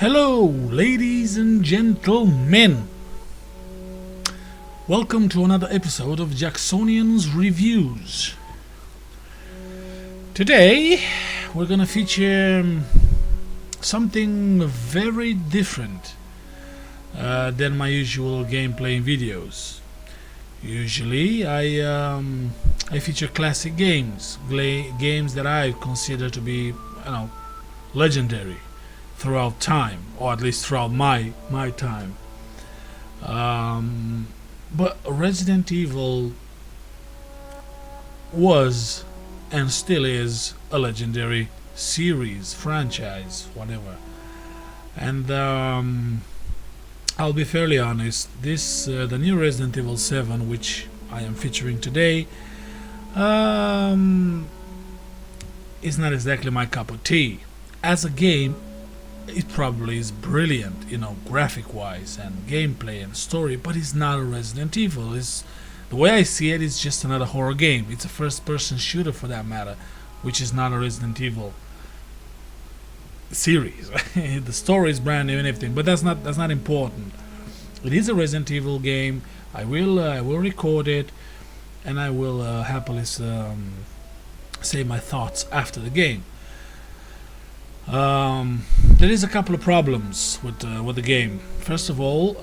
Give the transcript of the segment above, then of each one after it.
Hello, ladies and gentlemen. Welcome to another episode of Jacksonian's Reviews. Today, we're gonna feature something very different than my usual gameplay videos. Usually, I feature classic games, games that I consider to be, legendary throughout time, or at least throughout my time. But Resident Evil was and still is a legendary series, franchise, whatever. And I'll be fairly honest. The new Resident Evil 7, which I am featuring today, is not exactly my cup of tea. As a game, it probably is brilliant, graphic-wise and gameplay and story, but it's not a Resident Evil. The way I see it, it's just another horror game. It's a first-person shooter, for that matter, which is not a Resident Evil series. The story is brand new and everything, but that's not important. It is a Resident Evil game. I will record it, and I will happily say my thoughts after the game. There is a couple of problems with the game. First of all,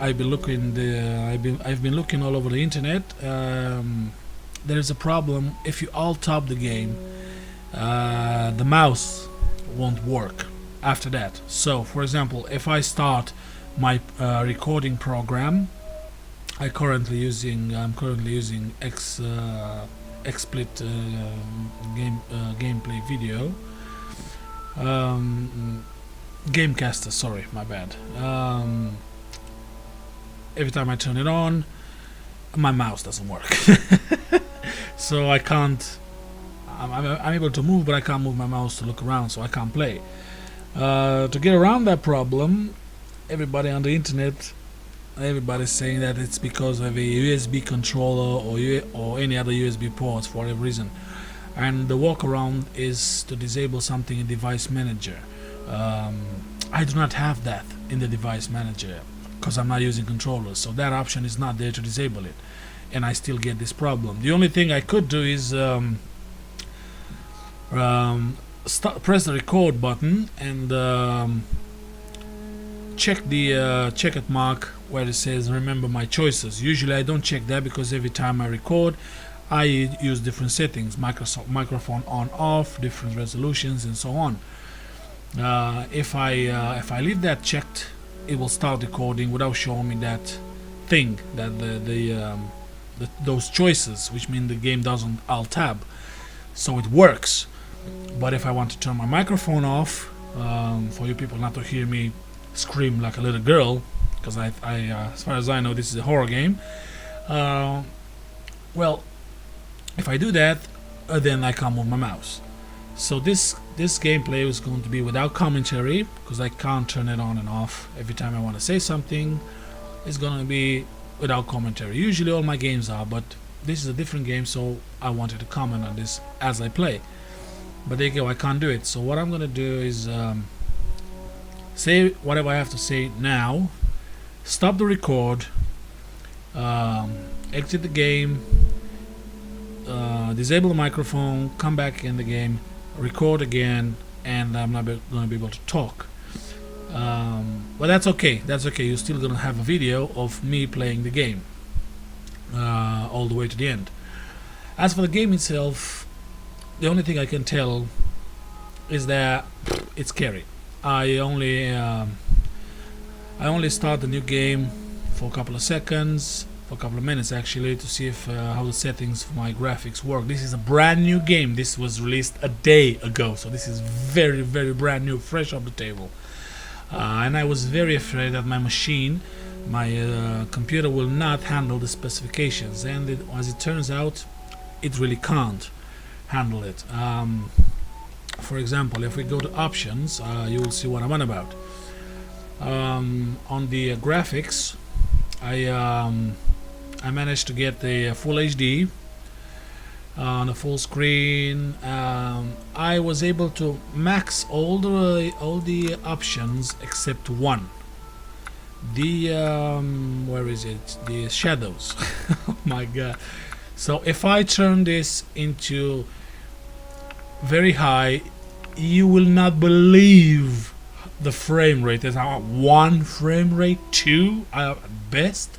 I've been looking all over the internet. There is a problem if you alt-tab the game. The mouse won't work after that. So, for example, if I start my recording program, I'm currently using XSplit gameplay video. Gamecaster, sorry, my bad. Every time I turn it on, my mouse doesn't work. So I can't. I'm able to move, but I can't move my mouse to look around, so I can't play. To get around that problem, everybody on the internet, everybody's saying that it's because of a USB controller or any other USB ports for whatever reason. And the workaround is to disable something in Device Manager. I do not have that in the Device Manager because I'm not using controllers, so that option is not there to disable it, and I still get this problem. The only thing I could do is press the record button and check the check mark where it says remember my choices. Usually I don't check that because every time I record I use different settings, microphone on off, different resolutions and so on. If I leave that checked, it will start recording without showing me that thing, that those choices, which mean the game doesn't alt-tab, so it works. But if I want to turn my microphone off, for you people not to hear me scream like a little girl, because as far as I know, this is a horror game. Well, if I do that, then I can't move my mouse. So this gameplay is going to be without commentary, because I can't turn it on and off every time I want to say something. It's going to be without commentary. Usually all my games are, but this is a different game, so I wanted to comment on this as I play. But there you go, I can't do it. So what I'm going to do is say whatever I have to say now, stop the record, exit the game, disable the microphone, come back in the game, record again, and I'm not going to be able to talk. But that's okay. You're still going to have a video of me playing the game all the way to the end. As for the game itself, the only thing I can tell is that it's scary. I only start the new game for a couple of seconds, for a couple of minutes actually, to see if how the settings for my graphics work. This is a brand new game. This was released a day ago, so this is very, very brand new, fresh off the table. And I was very afraid that my machine, my computer, will not handle the specifications, and as it turns out, it really can't handle it. For example, if we go to options, you will see what I'm on about. On the graphics, I managed to get the full HD, on a full screen. I was able to max all the options except one. The where is it? The shadows. Oh my god! So if I turn this into very high, you will not believe the frame rate. There's one frame rate, two at best.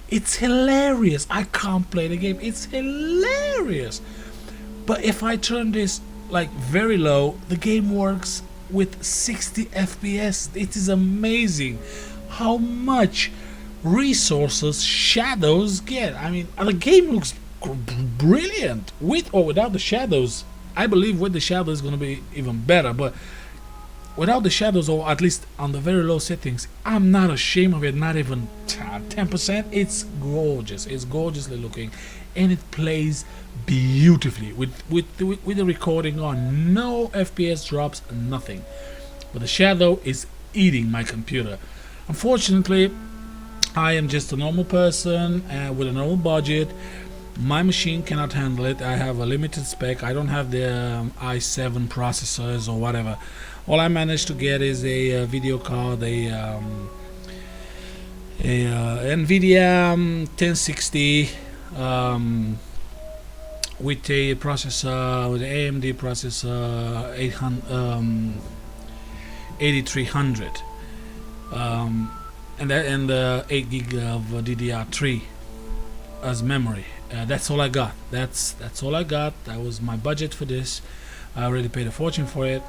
It's hilarious. I can't play the game. It's hilarious. But if I turn this like very low, the game works with 60 FPS. It is amazing how much resources shadows get. I mean, the game looks brilliant with or without the shadows. I believe with the shadows is going to be even better, but without the shadows, or at least on the very low settings, I'm not ashamed of it. Not even 10%. It's gorgeous. It's gorgeously looking, and it plays beautifully with the recording on. No FPS drops, nothing. But the shadow is eating my computer. Unfortunately, I am just a normal person with a normal budget. My machine cannot handle it. I have a limited spec. I don't have the i7 processors or whatever. All I managed to get is a video card, a NVIDIA 1060 with a processor, with an AMD processor 8300, and 8 gig of DDR3 as memory. That's all I got. That's all I got. That was my budget for this. I already paid a fortune for it.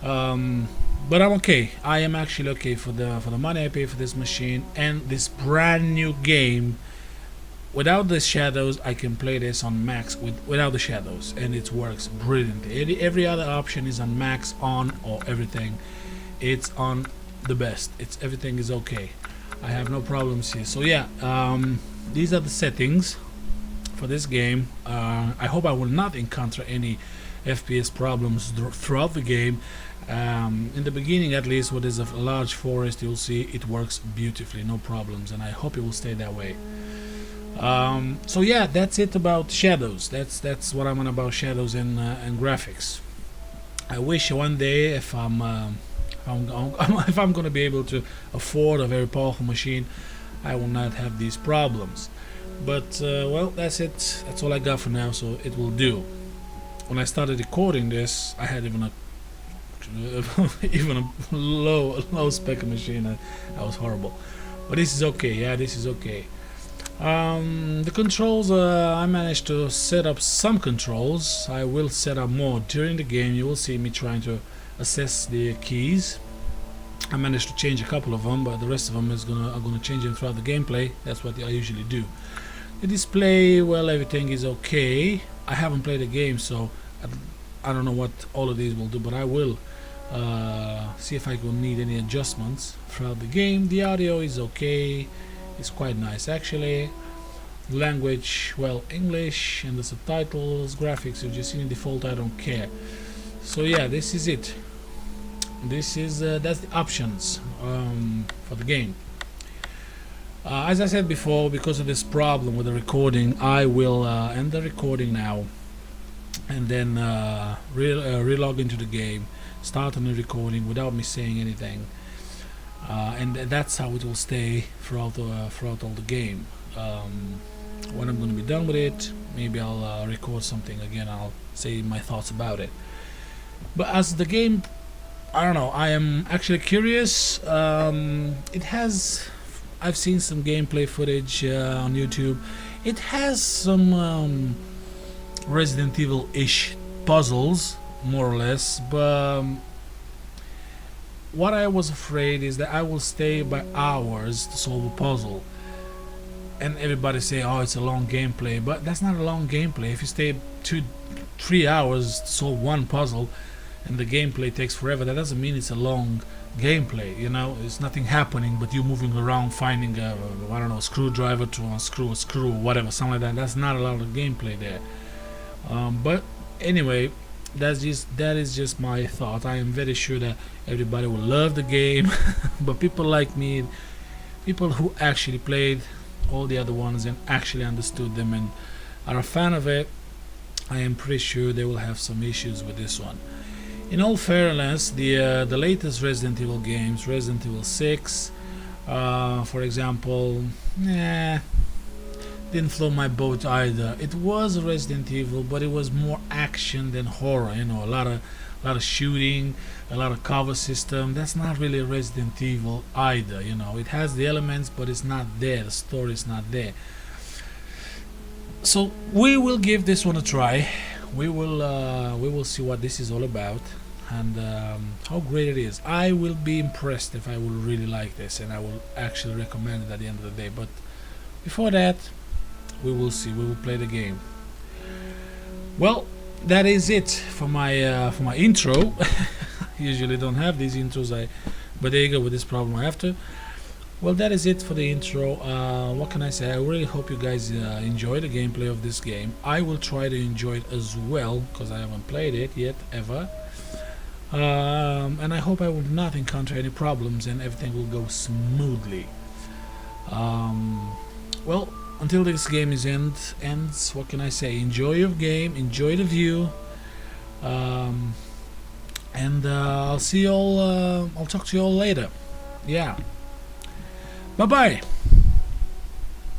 But I'm okay. I am actually okay for the money I pay for this machine and this brand new game. Without the shadows, I can play this on max without the shadows, and it works brilliantly. Every other option is on max, on, or everything. It's on the best. Everything is okay. I have no problems here. So yeah, these are the settings for this game. I hope I will not encounter any FPS problems throughout the game. In the beginning, at least, where there's a large forest, you'll see it works beautifully, no problems, and I hope it will stay that way. So yeah, that's it about shadows. That's what I'm on about shadows and graphics. I wish one day, if I'm if I'm gonna be able to afford a very powerful machine, I will not have these problems. But well, that's it. That's all I got for now, so it will do. When I started recording this, I had even a low spec machine. That was horrible, but this is okay. Yeah, this is okay. The controls, I managed to set up some controls. I will set up more during the game. You will see me trying to assess the keys. I managed to change a couple of them, but the rest of them I'm gonna change them throughout the gameplay. That's what I usually do. The display, well, everything is okay. I haven't played the game, so I don't know what all of these will do, but I will see if I will need any adjustments throughout the game. The audio is okay. It's quite nice actually. Language, well, English, and the subtitles. Graphics, you just in default. I don't care. So yeah, this is it. This is that's the options for the game. As I said before, because of this problem with the recording, I will end the recording now, and then relog into the game, start on the recording without me saying anything, and that's how it will stay throughout all the game. When I'm going to be done with it, maybe I'll record something again. I'll say my thoughts about it. But as the game, I don't know, I am actually curious. I've seen some gameplay footage on YouTube. It has some Resident Evil-ish puzzles, more or less, but what I was afraid is that I will stay by hours to solve a puzzle, and everybody say, oh, it's a long gameplay, but that's not a long gameplay. If you stay 2-3 hours to solve one puzzle and the gameplay takes forever, that doesn't mean it's a long gameplay. You know, there's nothing happening but you moving around finding a, I don't know, a screwdriver to unscrew a screw or whatever, something like that. That's not a lot of gameplay there. But anyway, that is just my thought. I am very sure that everybody will love the game, but people like me, people who actually played all the other ones and actually understood them and are a fan of it, I am pretty sure they will have some issues with this one. In all fairness, the latest Resident Evil games, Resident Evil 6, for example, didn't float my boat either. It was Resident Evil, but it was more action than horror. You know, a lot of shooting, a lot of cover system. That's not really Resident Evil either. You know, it has the elements, but it's not there. The story is not there. So we will give this one a try. We will see what this is all about and how great it is. I will be impressed if I will really like this, and I will actually recommend it at the end of the day. But before that, we will see. We will play the game. Well, that is it for my intro. Usually don't have these intros, but there you go. With this problem I have to. Well, that is it for the intro. What can I say? I really hope you guys enjoy the gameplay of this game. I will try to enjoy it as well, because I haven't played it yet, ever. And I hope I will not encounter any problems and everything will go smoothly. Well, until this game ends, what can I say? Enjoy your game, enjoy the view. And I'll see you all, I'll talk to you all later. Yeah. Bye bye.